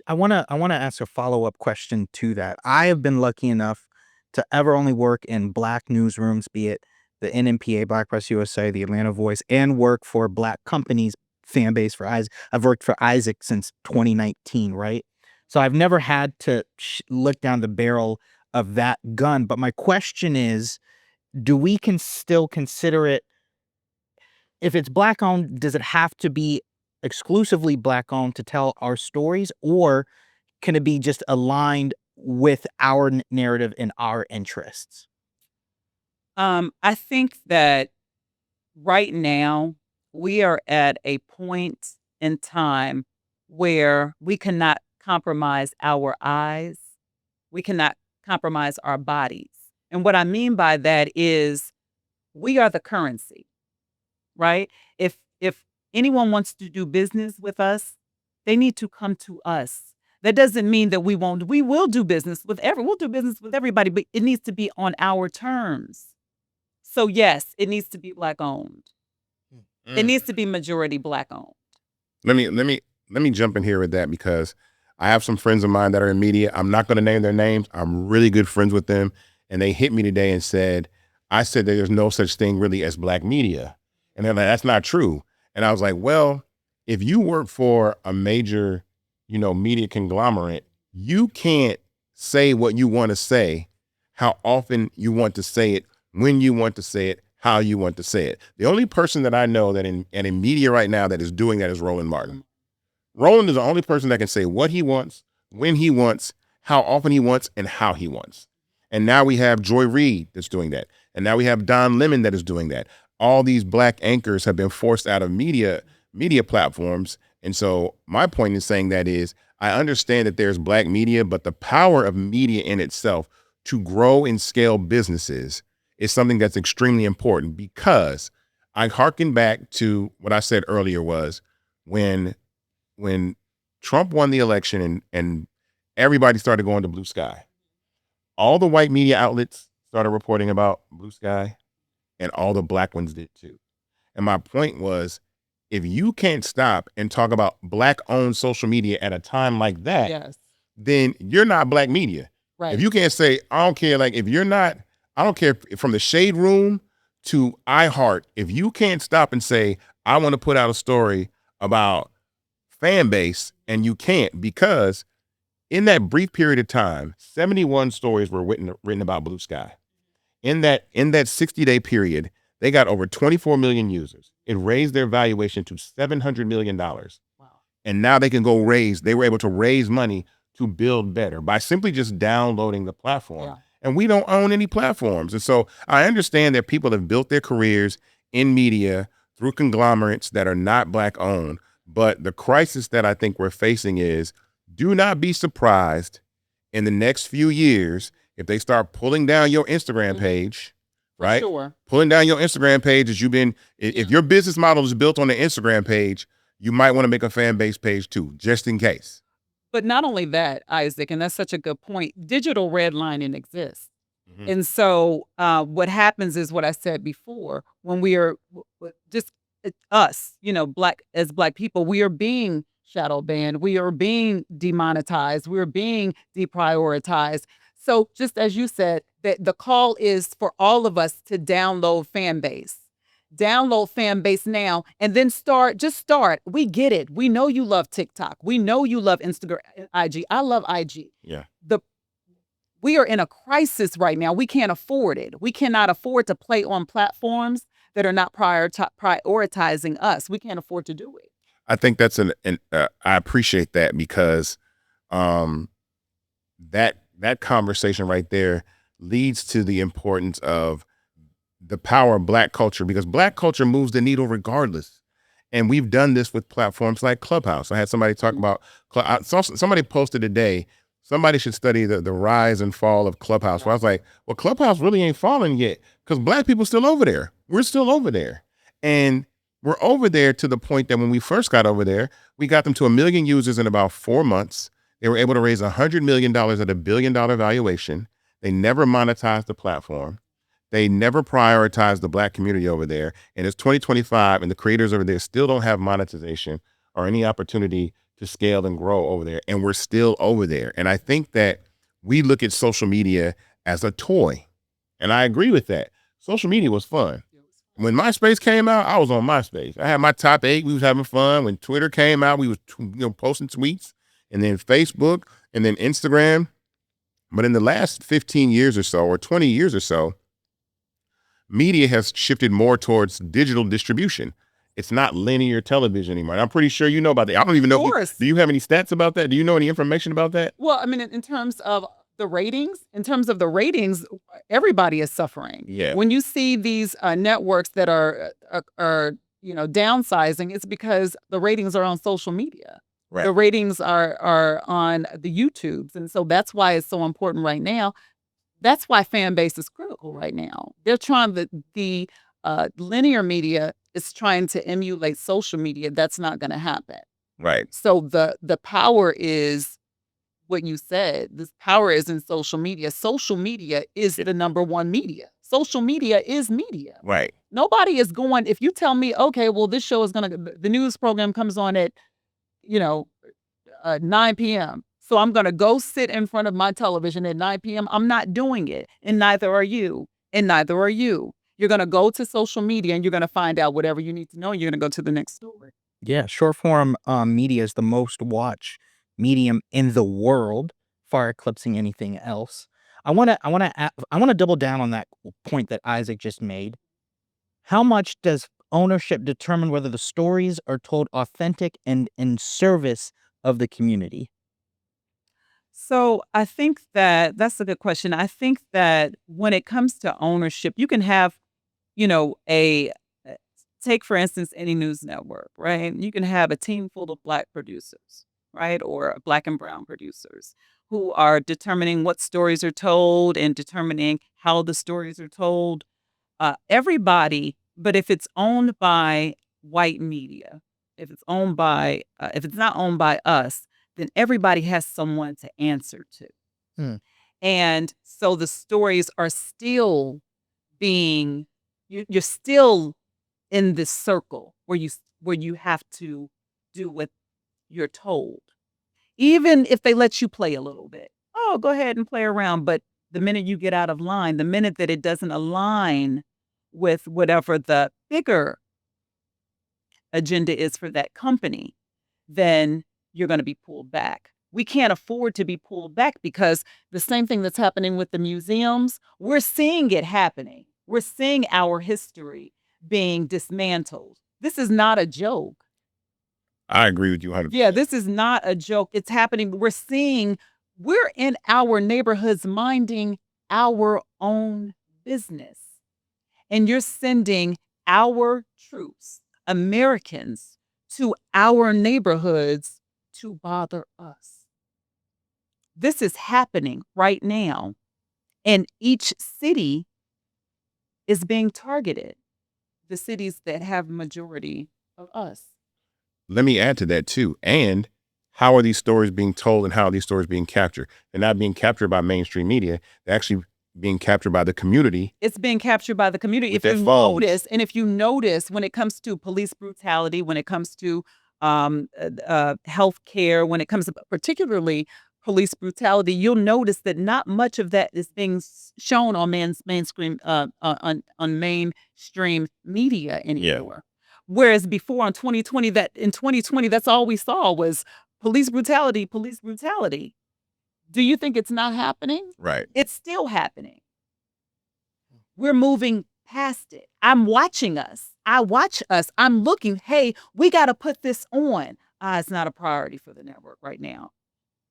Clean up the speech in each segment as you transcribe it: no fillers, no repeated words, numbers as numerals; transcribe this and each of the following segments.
I wanna ask a follow-up question to that. I have been lucky enough to ever only work in Black newsrooms, be it the NMPA, Black Press USA, the Atlanta Voice, and work for Black companies, Fanbase for Isaac. I've worked for Isaac since 2019, right? So I've never had to look down the barrel of that gun. But my question is, do we can still consider it, if it's Black owned, does it have to be exclusively Black owned to tell our stories, or can it be just aligned with our narrative and our interests? I think that right now we are at a point in time where we cannot compromise our eyes. We cannot compromise our bodies. And what I mean by that is we are the currency, right? If anyone wants to do business with us, they need to come to us. That doesn't mean that we will do business with we'll do business with everybody, but it needs to be on our terms. So yes, it needs to be Black owned. It needs to be majority Black owned. Let me jump in here with that, because I have some friends of mine that are in media. I'm not going to name their names. I'm really good friends with them, and they hit me today and said, I said that there's no such thing really as Black media, and they're like, that's not true. And I was like, well, if you work for a major, media conglomerate, you can't say what you want to say, how often you want to say it, when you want to say it, how you want to say it. The only person that I know that in media right now that is doing that is Roland Martin. Roland is the only person that can say what he wants, when he wants, how often he wants, and how he wants. And now we have Joy Reid that's doing that. And now we have Don Lemon that is doing that. All these Black anchors have been forced out of media platforms. And so my point in saying that is, I understand that there's Black media, but the power of media in itself to grow and scale businesses is something that's extremely important, because I hearken back to what I said earlier was when Trump won the election and everybody started going to Blue Sky, all the white media outlets started reporting about Blue Sky, and all the Black ones did too. And my point was, if you can't stop and talk about Black owned social media at a time like that, Yes. then you're not Black media. Right. If you can't say, I don't care, like if you're not, I don't care from the Shade Room to iHeart, if you can't stop and say, I want to put out a story about Fanbase, and you can't, because in that brief period of time, 71 stories were written about Blue Sky. In that 60-day period, they got over 24 million users. It raised their valuation to $700 million. Wow. And now they were able to raise money to build better by simply just downloading the platform. Yeah. And we don't own any platforms. And so I understand that people have built their careers in media through conglomerates that are not Black owned. But the crisis that I think we're facing is, do not be surprised in the next few years if they start pulling down your Instagram page, right? Sure. Pulling down your Instagram page if your business model is built on the Instagram page, you might want to make a Fanbase page too, just in case. But not only that, Isaac, and that's such a good point, digital redlining exists. Mm-hmm. And so what happens is what I said before, when we are just us, Black people, we are being shadow banned, we are being demonetized, we're being deprioritized. So just as you said, that the call is for all of us to download Fanbase. Download Fanbase now, and then start. We get it. We know you love TikTok. We know you love Instagram, IG. I love IG. Yeah. We are in a crisis right now. We can't afford it. We cannot afford to play on platforms that are not prioritizing us. We can't afford to do it. I think that's I appreciate that, because that conversation right there leads to the importance of the power of Black culture, because Black culture moves the needle regardless. And we've done this with platforms like Clubhouse. I had somebody talk about, somebody posted today, somebody should study the rise and fall of Clubhouse. Well, I was like, well, Clubhouse really ain't falling yet, because Black people still over there. We're still over there. And we're over there to the point that when we first got over there, we got them to 1 million users in about 4 months. They were able to raise $100 million at $1 billion valuation. They never monetized the platform. They never prioritized the Black community over there. And it's 2025, and the creators over there still don't have monetization or any opportunity to scale and grow over there, and we're still over there. And I think that we look at social media as a toy, and I agree with that. Social media was fun. When MySpace came out, I was on MySpace. I had my top 8. We was having fun. When Twitter came out, we was posting tweets, and then Facebook, and then Instagram. But in the last 15 years or so, or 20 years or so, media has shifted more towards digital distribution. It's not linear television anymore. And I'm pretty sure you know about that. I don't even know. Of course. Do you have any stats about that? Do you know any information about that? Well, I mean, in terms of the ratings, everybody is suffering. Yeah. When you see these networks that are downsizing, it's because the ratings are on social media. Right. The ratings are on the YouTubes, and so that's why it's so important right now. That's why Fanbase is critical right now. They're trying the linear media is trying to emulate social media. That's not going to happen. Right. So the power is what you said. This power is in social media. Social media is the number one media. Social media is media. Right. Nobody is going, if you tell me, okay, well, this show is the news program comes on at, 9 p.m. So I'm going to go sit in front of my television at 9 p.m. I'm not doing it. And neither are you. And neither are you. You're going to go to social media and you're going to find out whatever you need to know. And you're going to go to the next story. Yeah, short form media is the most watched medium in the world, far eclipsing anything else. I want to double down on that point that Isaac just made. How much does ownership determine whether the stories are told authentic and in service of the community? So I think that's a good question. I think that when it comes to ownership, you can have, a take for instance any news network, right? You can have a team full of Black producers, right, or Black and brown producers who are determining what stories are told and determining how the stories are told. Everybody, but if it's owned by white media, if it's not owned by us, then everybody has someone to answer to. Hmm. And so the stories are still being, you're still in this circle where you have to do what you're told. Even if they let you play a little bit. Oh, go ahead and play around. But the minute you get out of line, the minute that it doesn't align with whatever the bigger agenda is for that company, then you're going to be pulled back. We can't afford to be pulled back because the same thing that's happening with the museums, we're seeing it happening. We're seeing our history being dismantled. This is not a joke. I agree with you 100%. Yeah, this is not a joke. It's happening. We're in our neighborhoods minding our own business. And you're sending our troops, Americans, to our neighborhoods to bother us. This is happening right now. And each city is being targeted. The cities that have majority of us. Let me add to that too. And how are these stories being told and how are these stories being captured? They're not being captured by mainstream media. They're actually being captured by the community. It's being captured by the community. If you notice, when it comes to police brutality, when it comes to health care, when it comes to particularly police brutality, you'll notice that not much of that is being shown on mainstream mainstream media anymore. Yeah. Whereas before in 2020, that's all we saw was police brutality, police brutality. Do you think it's not happening? Right. It's still happening. We're moving past it. I'm watching us. I watch us. I'm looking, hey, we got to put this on. It's not a priority for the network right now.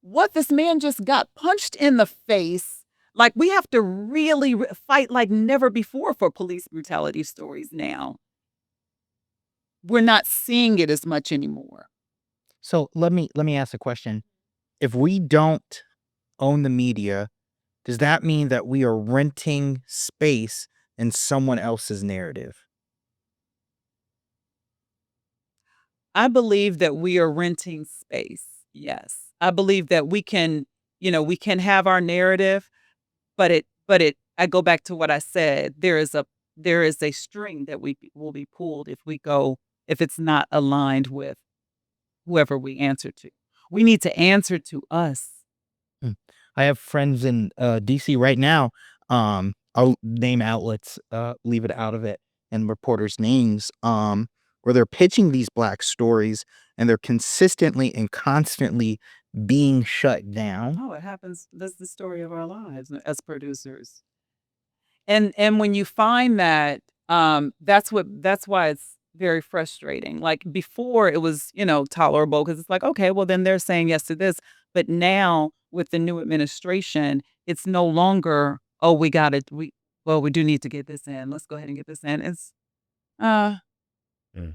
What this man just got punched in the face, like we have to really fight like never before for police brutality stories now. We're not seeing it as much anymore. So let me ask a question. If we don't own the media, does that mean that we are renting space in someone else's narrative? I believe that we are renting space. Yes. I believe that we can have our narrative, but I go back to what I said. There is a string that we will be pulled if it's not aligned with whoever we answer to. We need to answer to us. I have friends in DC right now. I'll name outlets, leave it out of it, and reporters' names. Where they're pitching these Black stories, and they're consistently and constantly being shut down. Oh, it happens. That's the story of our lives as producers. And when you find that, that's why it's very frustrating. Like before, it was tolerable because it's like, okay, well then they're saying yes to this, but now with the new administration, it's no longer, oh, we got it. We do need to get this in. Let's go ahead and get this in. It's uh Mm.